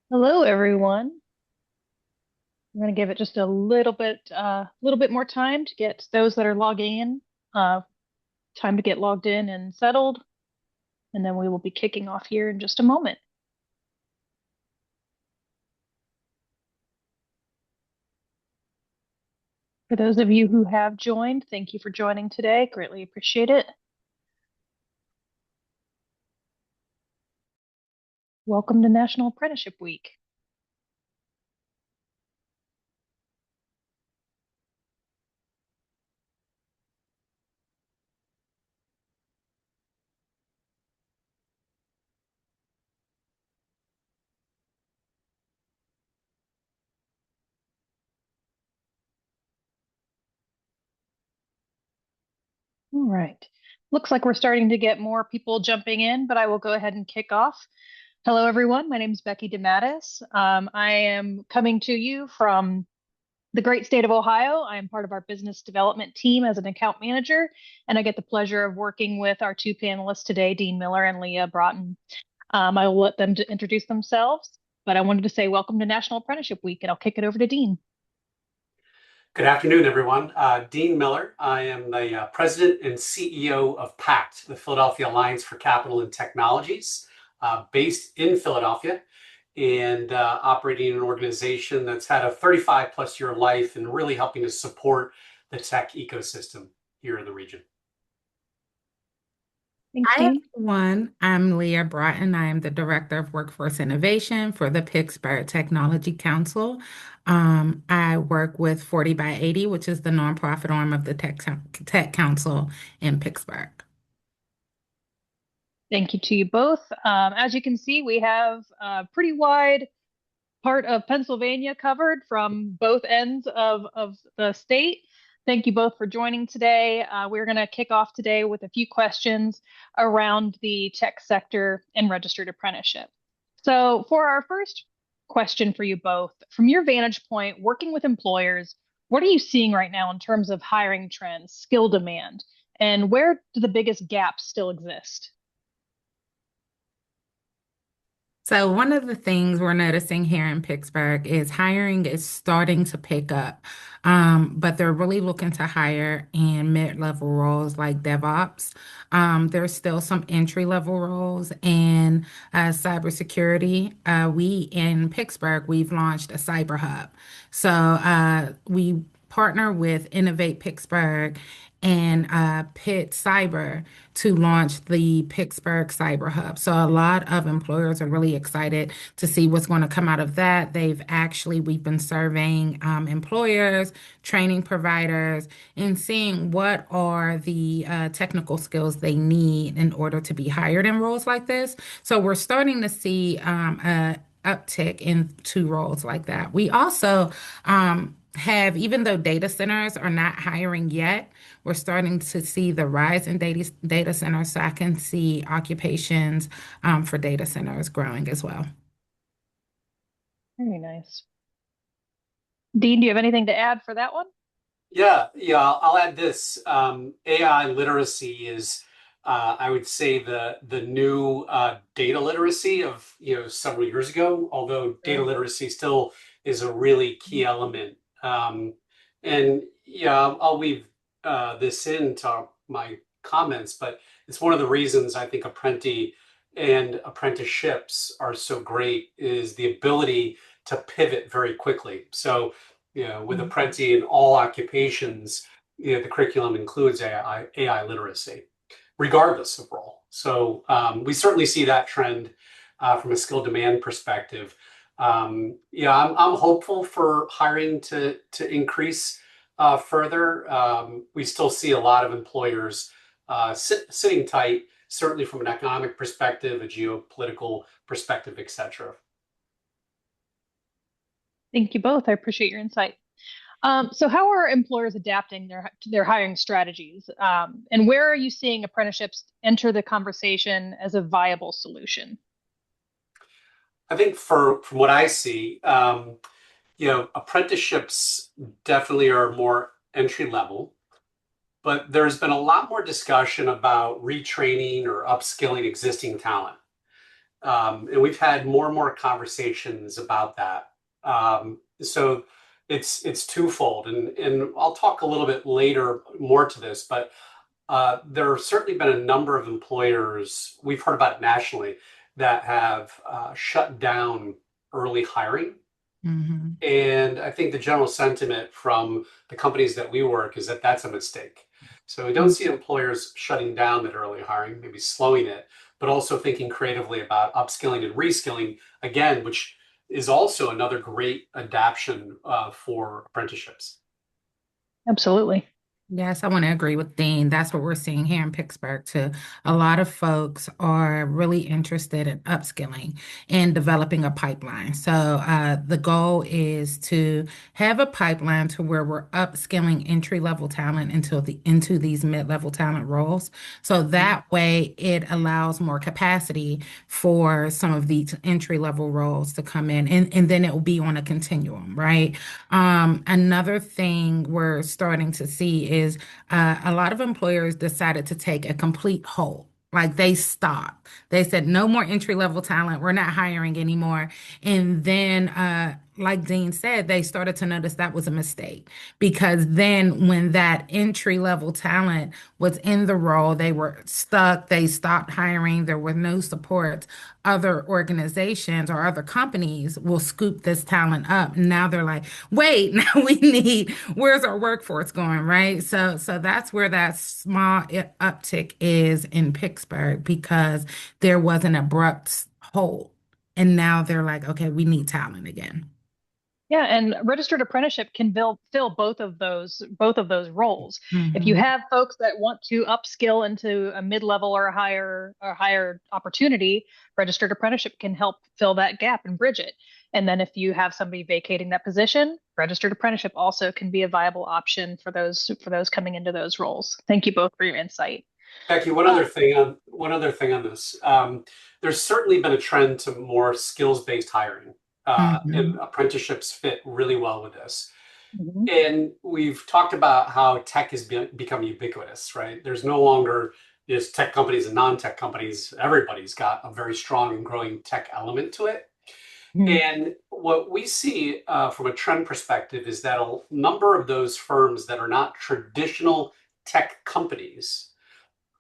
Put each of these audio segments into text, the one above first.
Hello, everyone. I'm going to give it just a little bit more time to get those that are logging in, uh, time to get logged in and settled, and then we will be kicking off here in just a moment. For those of you who have joined, thank you for joining today. Greatly appreciate it. Welcome to National Apprenticeship Week. All right. Looks like we're starting to get more people jumping in, but I will go ahead and kick off. Hello, everyone. My name is Becky DeMattis. I am coming to you from the great state of Ohio. I am part of our business development team as an account manager, and I get the pleasure of working with our two panelists today, Dean Miller and Leah Broughton. I will let them introduce themselves, but I wanted to say welcome to National Apprenticeship Week, and I'll kick it over to Dean. Good afternoon, everyone. Dean Miller. I am the president and CEO of PACT, the Philadelphia Alliance for Capital and Technologies, based in Philadelphia and operating an organization that's had a 35 plus year life and really helping to support the tech ecosystem here in the region. Thanks, Hi, Dean. everyone. I'm Leah Broughton. I am the Director of Workforce Innovation for the Pittsburgh Technology Council. I work with 40 by 80, which is the nonprofit arm of the Tech Council in Pittsburgh. Thank you to you both. As you can see, we have a pretty wide part of Pennsylvania covered from both ends of the state. Thank you both for joining today. We're going to kick off today with a few questions around the tech sector and registered apprenticeship. So, for our first question for you both, from your vantage point, working with employers, what are you seeing right now in terms of hiring trends, skill demand, and where do the biggest gaps still exist? So, one of the things we're noticing here in Pittsburgh is hiring is starting to pick up, but they're really looking to hire in mid-level roles like DevOps. There's still some entry-level roles in cybersecurity. We in Pittsburgh, we've launched a cyber hub. So, we partner with Innovate Pittsburgh and Pitt Cyber to launch the Pittsburgh Cyber Hub. So a lot of employers are really excited to see what's going to come out of that. We've been surveying employers, training providers, and seeing what are the technical skills they need in order to be hired in roles like this. So we're starting to see a uptick into roles like that. We also even though data centers are not hiring yet, we're starting to see the rise in data centers. So I can see occupations for data centers growing as well. Very nice. Dean, do you have anything to add for that one? Yeah, I'll add this. AI literacy is, I would say, the new data literacy of several years ago. Although data Sure. literacy still is a really key element. And yeah, I'll weave this into my comments, but it's one of the reasons I think Apprenti and apprenticeships are so great is the ability to pivot very quickly. So with Mhm. Apprenti in all occupations, the curriculum includes AI literacy, regardless of role. So we certainly see that trend from a skill demand perspective. Yeah, I'm hopeful for hiring to increase further. We still see a lot of employers sitting tight, certainly from an economic perspective, a geopolitical perspective, et cetera. Thank you both. I appreciate your insight. So, how are employers adapting their hiring strategies? And where are you seeing apprenticeships enter the conversation as a viable solution? I think from what I see, apprenticeships definitely are more entry level, but there's been a lot more discussion about retraining or upskilling existing talent. And we've had more and more conversations about that. So it's twofold, and I'll talk a little bit later more to this, but there have certainly been a number of employers we've heard about nationally that have shut down early hiring. Mm-hmm. And I think the general sentiment from the companies that we work is that that's a mistake. So we don't see employers shutting down that early hiring, maybe slowing it, but also thinking creatively about upskilling and reskilling again, which is also another great adaptation for apprenticeships. Absolutely. Yes, I want to agree with Dean. That's what we're seeing here in Pittsburgh too. A lot of folks are really interested in upskilling and developing a pipeline. So the goal is to have a pipeline to where we're upskilling entry-level talent into these mid-level talent roles. So that way it allows more capacity for some of these entry-level roles to come in, and then it will be on a continuum, right? Another thing we're starting to see is a lot of employers decided to take a complete hold. Like they stopped. They said, no more entry level talent. We're not hiring anymore. And then, like Dean said, they started to notice that was a mistake because then when that entry level talent was in the role, they were stuck. They stopped hiring. There were no supports. Other organizations or other companies will scoop this talent up. Now they're like, wait, now where's our workforce going, right? So that's where that small uptick is in Pittsburgh because there was an abrupt hold. And now they're like, okay, we need talent again. Yeah, and registered apprenticeship can fill both of those roles. If you Hmm. have folks that want to upskill into a mid-level or higher opportunity, registered apprenticeship can help fill that gap and bridge it. And then if you have somebody vacating that position, registered apprenticeship also can be a viable option for those coming into those roles. Thank you both for your insight. Becky, Uh, one other thing on this. There's certainly been a trend to more skills-based hiring, and Hmm. apprenticeships fit really well with this. mhm. And we've talked about how tech has become ubiquitous, right? There's no longer just tech companies and non-tech companies. Everybody's got a very strong and growing tech element to it. Mhm. And what we see from a trend perspective is that a number of those firms that are not traditional tech companies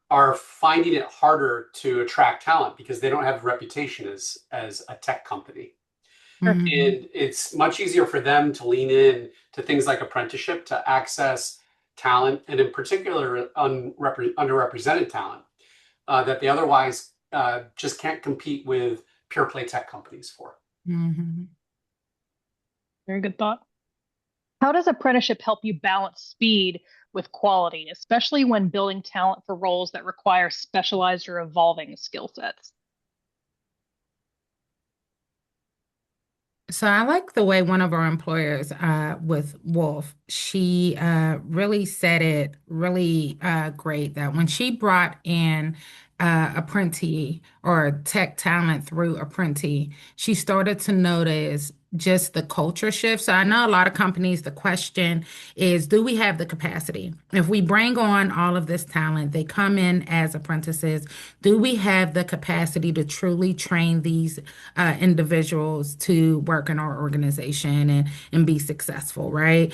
are finding it harder to attract talent because they don't have a reputation as a tech company. Sure. Hmm. And it's much easier for them to lean in to things like apprenticeship to access talent, and in particular, underrepresented talent that they otherwise just can't compete with pure play tech companies for. Hmm. Very good thought. How does apprenticeship help you balance speed with quality, especially when building talent for roles that require specialized or evolving skill sets? So I like the way one of our employers, with Wolf, she really said it really great that when she brought in Apprenti or tech talent through Apprenti, she started to notice just the culture shift. So I know a lot of companies, the question is, do we have the capacity? If we bring on all of this talent, they come in as apprentices, do we have the capacity to truly train these individuals to work in our organization and be successful, right?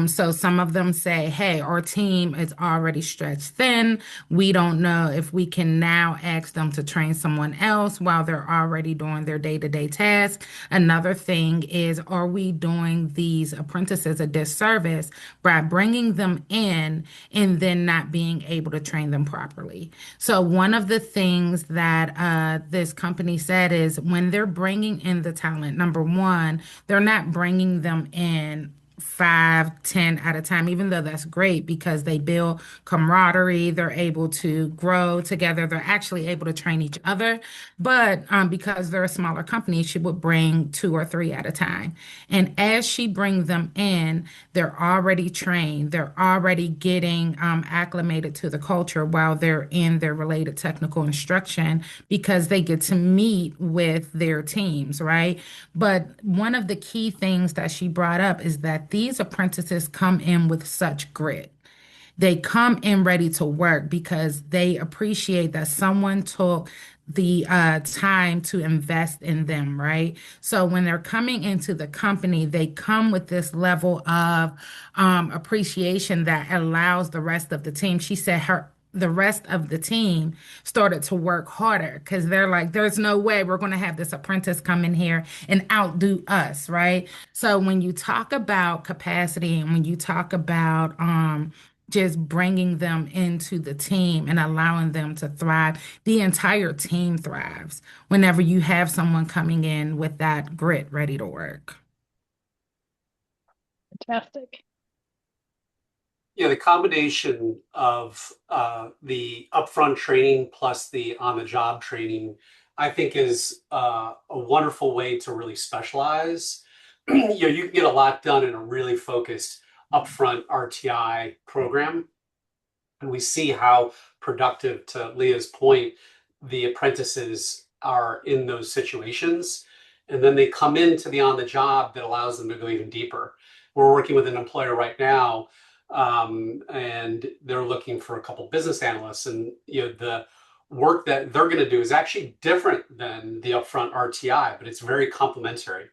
So some of them say, hey, our team is already stretched thin. We don't know if we can now ask them to train someone else while they're already doing their day-to-day tasks. Another thing is, are we doing these apprentices a disservice by bringing them in and then not being able to train them properly? So one of the things that this company said is when they're bringing in the talent, number one, they're not bringing them in 5, 10 at a time, even though that's great because they build camaraderie, they're able to grow together, they're actually able to train each other. But because they're a smaller company, she would bring 2 or 3 at a time. And as she brings them in, they're already trained, they're already getting acclimated to the culture while they're in their related technical instruction because they get to meet with their teams, right? But one of the key things that she brought up is that these apprentices come in with such grit. They come in ready to work because they appreciate that someone took the time to invest in them, right? So when they're coming into the company, they come with this level of appreciation that allows the rest of the team. She said the rest of the team started to work harder because they're like, there's no way we're going to have this apprentice come in here and outdo us, right? So when you talk about capacity and when you talk about just bringing them into the team and allowing them to thrive, the entire team thrives whenever you have someone coming in with that grit ready to work. Fantastic. Yeah, the combination of the upfront training plus the on-the-job training, I think, is a wonderful way to really specialize. You can get a lot done in a really focused upfront RTI program, and we see how productive, to Leah's point, the apprentices are in those situations. And then they come into the on-the-job that allows them to go even deeper. We're working with an employer right now, and they're looking for a couple business analysts, and the work that they're going to do is actually different than the upfront RTI, but it's very complementary,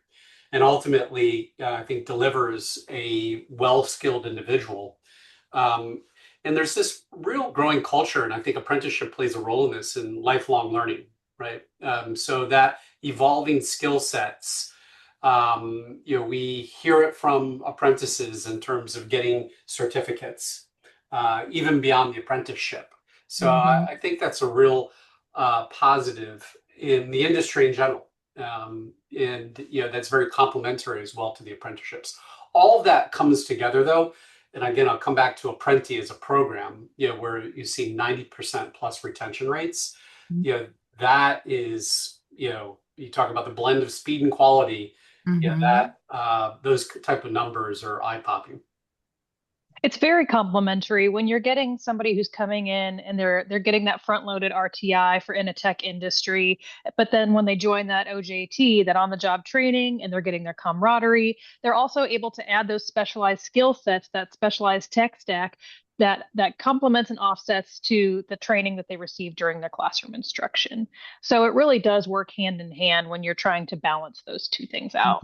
and ultimately, I think, delivers a well-skilled individual. Um, and there's this real growing culture, and I think apprenticeship plays a role in this, in lifelong learning, right? So that evolving skill sets, we hear it from apprentices in terms of getting certificates, even beyond the apprenticeship. So Hmm. I think that's a real positive in the industry in general. And that's very complementary as well to the apprenticeships. All of that comes together, though, and again, I'll come back to Apprenti as a program, where you see 90% plus retention rates. That is, you talk about the blend of speed and quality. Hmm. That those type of numbers are eye-popping. It's very complimentary when you're getting somebody who's coming in and they're getting that front-loaded RTI for in a tech industry, but then when they join that OJT, that on-the-job training, and they're getting their camaraderie, they're also able to add those specialized skill sets, that specialized tech stack that complements and offsets to the training that they receive during their classroom instruction. So it really does work hand in hand when you're trying to balance those two things out.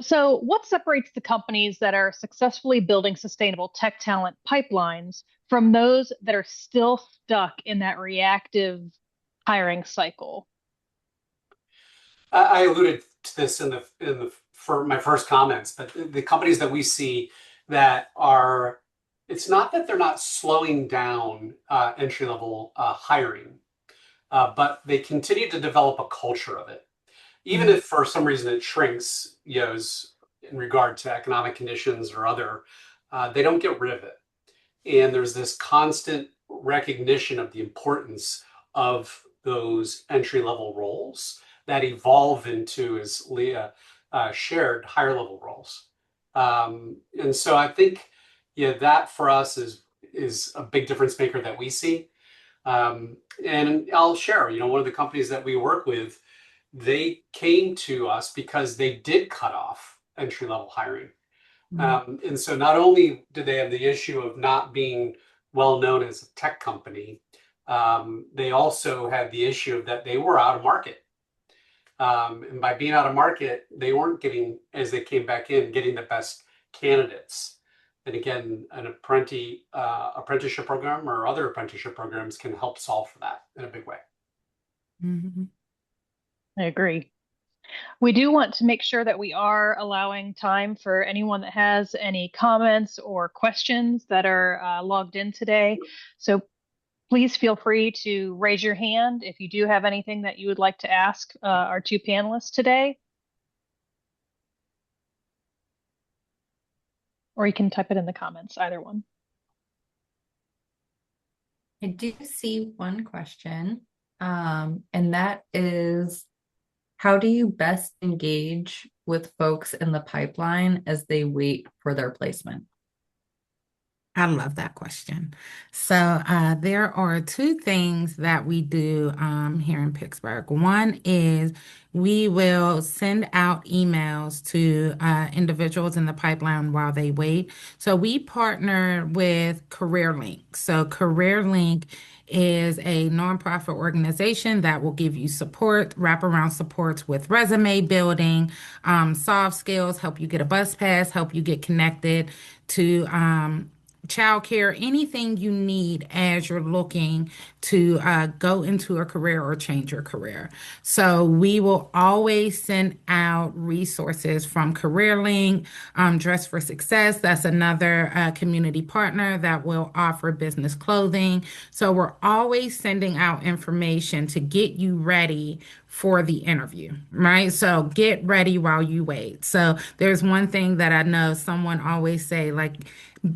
So, what separates the companies that are successfully building sustainable tech talent pipelines from those that are still stuck in that reactive hiring cycle? I alluded to this in the for my first comments, but the companies that we see that are, it's not that they're not slowing down entry level hiring, but they continue to develop a culture of it. Even if for some reason it shrinks, in regard to economic conditions or other, they don't get rid of it. And there's this constant recognition of the importance of those entry level roles that evolve into, as Leah shared, higher level roles. And so I think, that for us is a big difference maker that we see. And I'll share, one of the companies that we work with, they came to us because they did cut off entry level hiring. And so not only did they have the issue of not being well known as a tech company, they also had the issue of that they were out of market. And by being out of market, they weren't getting, as they came back in, getting the best candidates. And again, an apprenticeship program or other apprenticeship programs can help solve for that in a big way. Hmm. I agree. We do want to make sure that we are allowing time for anyone that has any comments or questions that are logged in today. So please feel free to raise your hand if you do have anything that you would like to ask our two panelists today, or you can type it in the comments, either one. I do see one question, and that is, how do you best engage with folks in the pipeline as they wait for their placement? I love that question. So, there are two things that we do here in Pittsburgh. One is we will send out emails to individuals in the pipeline while they wait. So, we partner with CareerLink. So, CareerLink is a nonprofit organization that will give you support, wraparound supports with resume building, soft skills, help you get a bus pass, help you get connected to childcare, anything you need as you're looking to go into a career or change your career. So we will always send out resources from CareerLink, Dress for Success. That's another community partner that will offer business clothing. So we're always sending out information to get you ready for the interview, right? So get ready while you wait. So there's one thing that I know someone always say, like,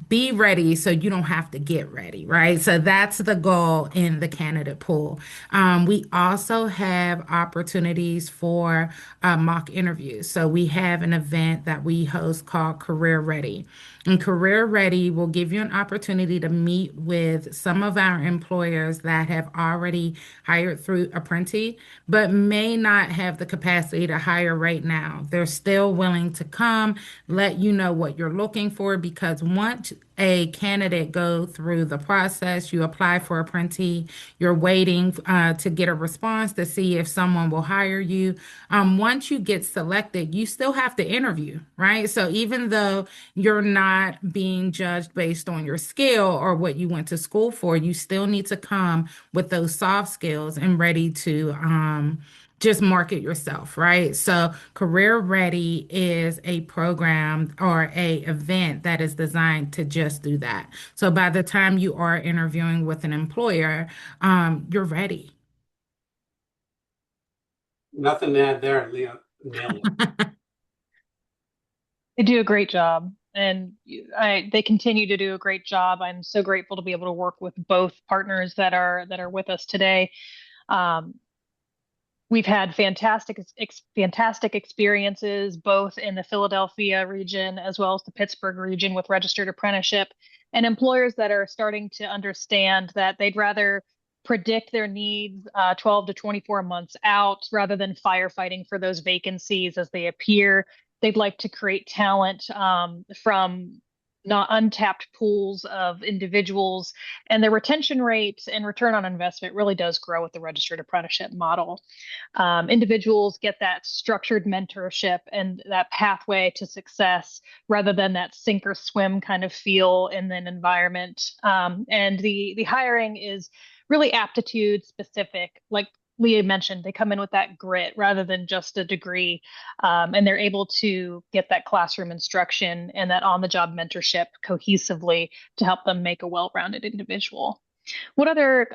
be ready so you don't have to get ready, right? So that's the goal in the candidate pool. We also have opportunities for mock interviews. So we have an event that we host called Career Ready. And Career Ready will give you an opportunity to meet with some of our employers that have already hired through Apprenti, but may not have the capacity to hire right now. They're still willing to come, let you know what you're looking for, because once a candidate go through the process, you apply for Apprenti, you're waiting to get a response to see if someone will hire you. Once you get selected, you still have to interview, right? So even though you're not being judged based on your skill or what you went to school for, you still need to come with those soft skills and ready to just market yourself, right? So Career Ready is a program or a event that is designed to just do that. So by the time you are interviewing with an employer, you're ready. Nothing to add there, Leah. Nailed it. They do a great job, and they continue to do a great job. I'm so grateful to be able to work with both partners that are with us today. Um, we've had fantastic experiences both in the Philadelphia region as well as the Pittsburgh region with registered apprenticeship, and employers that are starting to understand that they'd rather predict their needs 12 to 24 months out rather than firefighting for those vacancies as they appear. They'd like to create talent from not untapped pools of individuals, and the retention rate and return on investment really does grow with the registered apprenticeship model. Individuals get that structured mentorship and that pathway to success rather than that sink or swim kind of feel in an environment. And the hiring is really aptitude specific. Like Leah mentioned, they come in with that grit rather than just a degree, and they're able to get that classroom instruction and that on-the-job mentorship cohesively to help them make a well-rounded individual. What other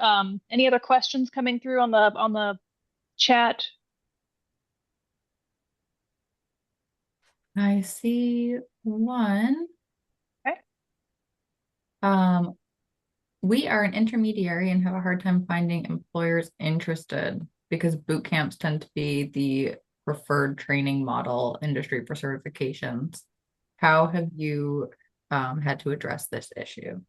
any other questions coming through on the chat? I see one. Okay. We are an intermediary and have a hard time finding employers interested because boot camps tend to be the preferred training model industry for certifications. How have you had to address this issue?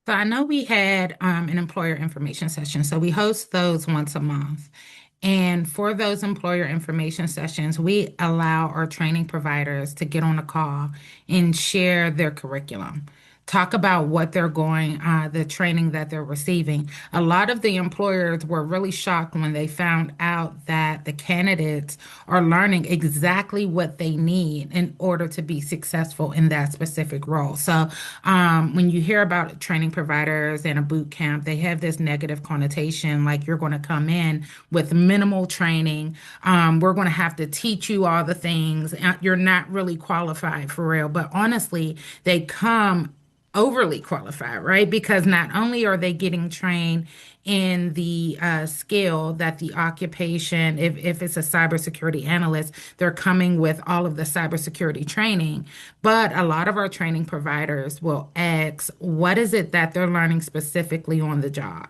So I know we had an employer information session. So we host those once a month. And for those employer information sessions, we allow our training providers to get on a call and share their curriculum. Talk about what they're going, the training that they're receiving. A lot of the employers were really shocked when they found out that the candidates are learning exactly what they need in order to be successful in that specific role. So when you hear about training providers and a boot camp, they have this negative connotation, like you're going to come in with minimal training. We're going to have to teach you all the things. You're not really qualified for real. But honestly, they come overly qualified, right? Because not only are they getting trained in the skill that the occupation, if it's a cybersecurity analyst, they're coming with all of the cybersecurity training. But a lot of our training providers will ask, what is it that they're learning specifically on the job?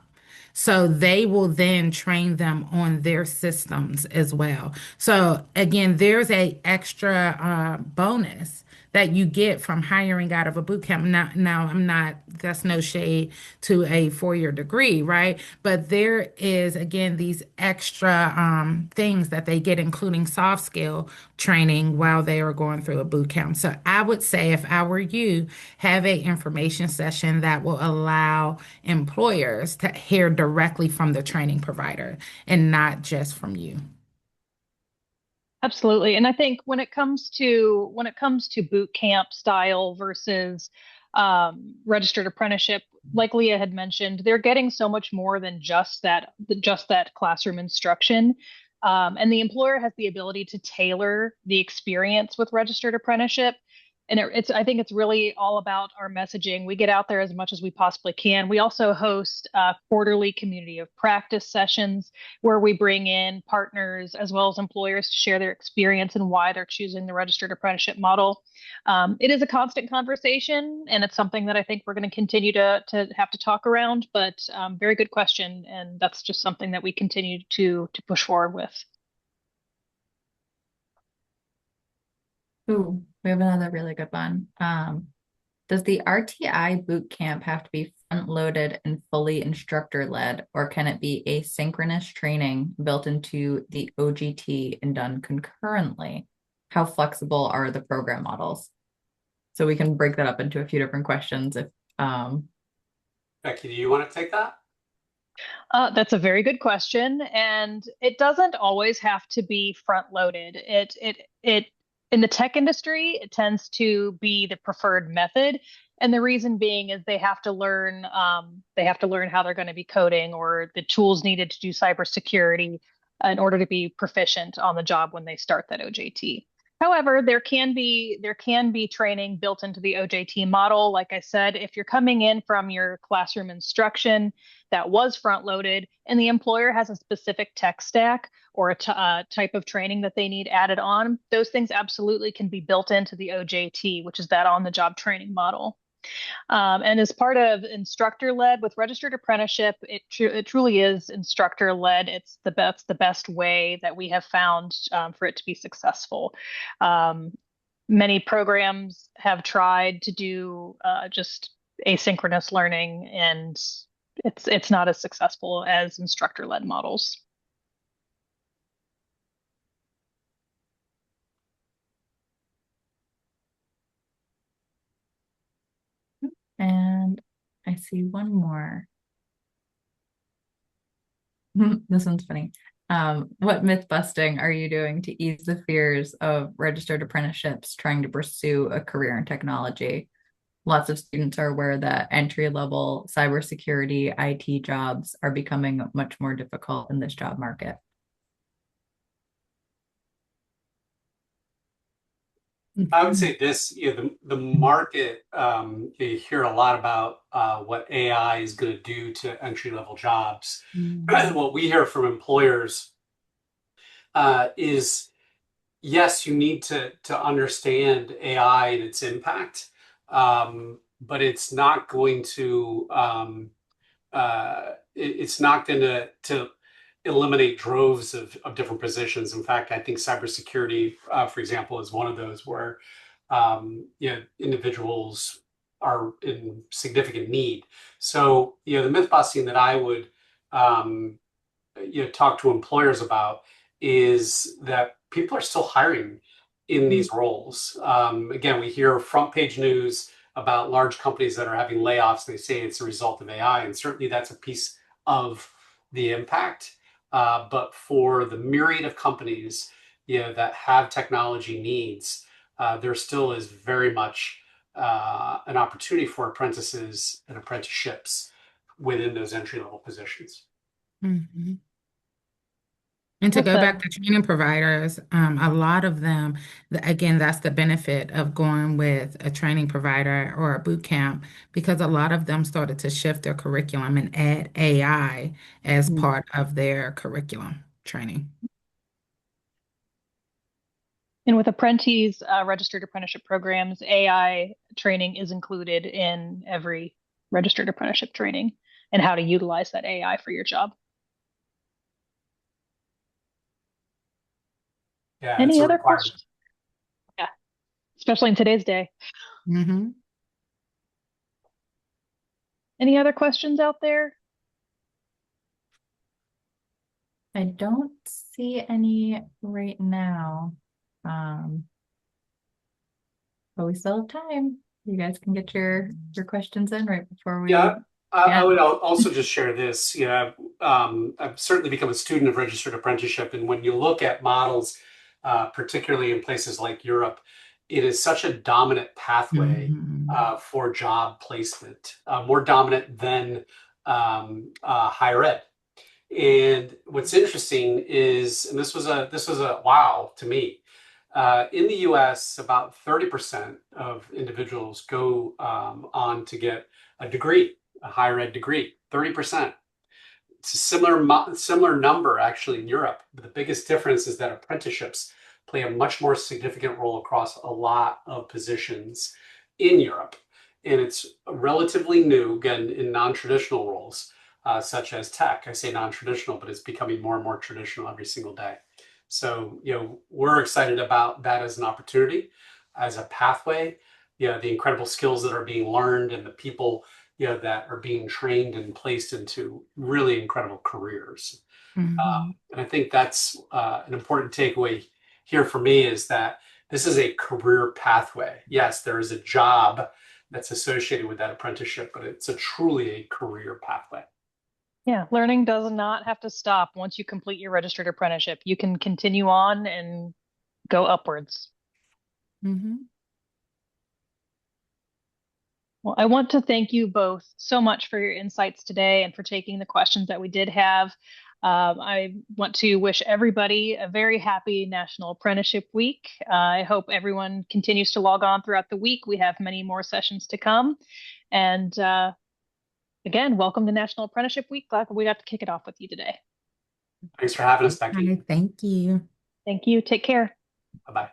So they will then train them on their systems as well. So again, there's a extra bonus that you get from hiring out of a boot camp. Now I'm not, that's no shade to a 4-year degree, right? But there is, again, these extra things that they get, including soft skill training while they are going through a boot camp. So I would say, if I were you, have a information session that will allow employers to hear directly from the training provider and not just from you. Absolutely. And I think when it comes to boot camp style versus registered apprenticeship, like Leah had mentioned, they're getting so much more than just that classroom instruction. And the employer has the ability to tailor the experience with registered apprenticeship. And I think it's really all about our messaging. We get out there as much as we possibly can. We also host quarterly community of practice sessions where we bring in partners as well as employers to share their experience and why they're choosing the registered apprenticeship model. It is a constant conversation, and it's something that I think we're going to continue to have to talk around. But very good question, and that's just something that we continue to push forward with. Ooh, we have another really good one. Does the RTI boot camp have to be front-loaded and fully instructor-led, or can it be asynchronous training built into the OGT and done concurrently? How flexible are the program models? So we can break that up into a few different questions. If Becky, do you want to take that? That's a very good question, and it doesn't always have to be front loaded. It in the tech industry, it tends to be the preferred method, and the reason being is they have to learn how they're going to be coding or the tools needed to do cybersecurity in order to be proficient on the job when they start that OJT. However, there can be training built into the OJT model. Like I said, if you're coming in from your classroom instruction that was front loaded and the employer has a specific tech stack or a type of training that they need added on, those things absolutely can be built into the OJT, which is that on the job training model. And as part of instructor led with registered apprenticeship, it truly is instructor led. It's the best way that we have found for it to be successful. Um, Many programs have tried to do just asynchronous learning, and it's not as successful as instructor led models. and I see one more. This one's funny. What myth busting are you doing to ease the fears of registered apprenticeships trying to pursue a career in technology? Lots of students are aware that entry-level cybersecurity IT jobs are becoming much more difficult in this job market. I would say this, the market, you hear a lot about what AI is going to do to entry-level jobs. What we hear from employers is, yes, you need to understand AI and its impact, but it's not going to eliminate droves of different positions. In fact, I think cybersecurity, for example, is one of those where individuals are in significant need. So the myth busting that I would talk to employers about is that people are still hiring in these roles. Again, we hear front page news about large companies that are having layoffs. They say it's a result of AI, and certainly that's a piece of the impact. But for the myriad of companies, that have technology needs, there still is very much an opportunity for apprentices and apprenticeships within those entry-level positions. Mhm. And to With go back the to training providers, a lot of them, again, that's the benefit of going with a training provider or a boot camp, because a lot of them started to shift their curriculum and add AI as Mm. part of their curriculum training. And with Apprenti's registered apprenticeship programs, AI training is included in every registered apprenticeship training and how to utilize that AI for your job. Yeah, it's Any a other requirement. questions? Yeah. especially in today's day. Mm-hmm. Any other questions out there? I don't see any right now. But we still have time. You guys can get your questions in right before we Yeah, I would end. also just share this. I've certainly become a student of registered apprenticeship, and when you look at models, particularly in places like Europe, it is such a dominant pathway Mm-hmm. for job placement, more dominant than higher ed. And what's interesting is, and this was a wow to me. In the U.S., about 30% of individuals go on to get a degree, a higher ed degree. 30%. It's a similar number actually in Europe. But the biggest difference is that apprenticeships play a much more significant role across a lot of positions in Europe, and it's relatively new again in non-traditional roles such as tech. I say non-traditional, but it's becoming more and more traditional every single day. So we're excited about that as an opportunity, as a pathway. The incredible skills that are being learned and the people that are being trained and placed into really incredible careers. Mm-hmm. And I think that's an important takeaway here for me is that this is a career pathway. Yes, there is a job that's associated with that apprenticeship, but it's truly a career pathway. Yeah, learning does not have to stop once you complete your registered apprenticeship. You can continue on and go upwards. Mm-hmm. Well, I want to thank you both so much for your insights today and for taking the questions that we did have. I want to wish everybody a very happy National Apprenticeship Week. I hope everyone continues to log on throughout the week. We have many more sessions to come. And again, welcome to National Apprenticeship Week. Glad we got to kick it off with you today. Thanks for having us, Becky. Thank you. Thank you. Take care. Bye-bye.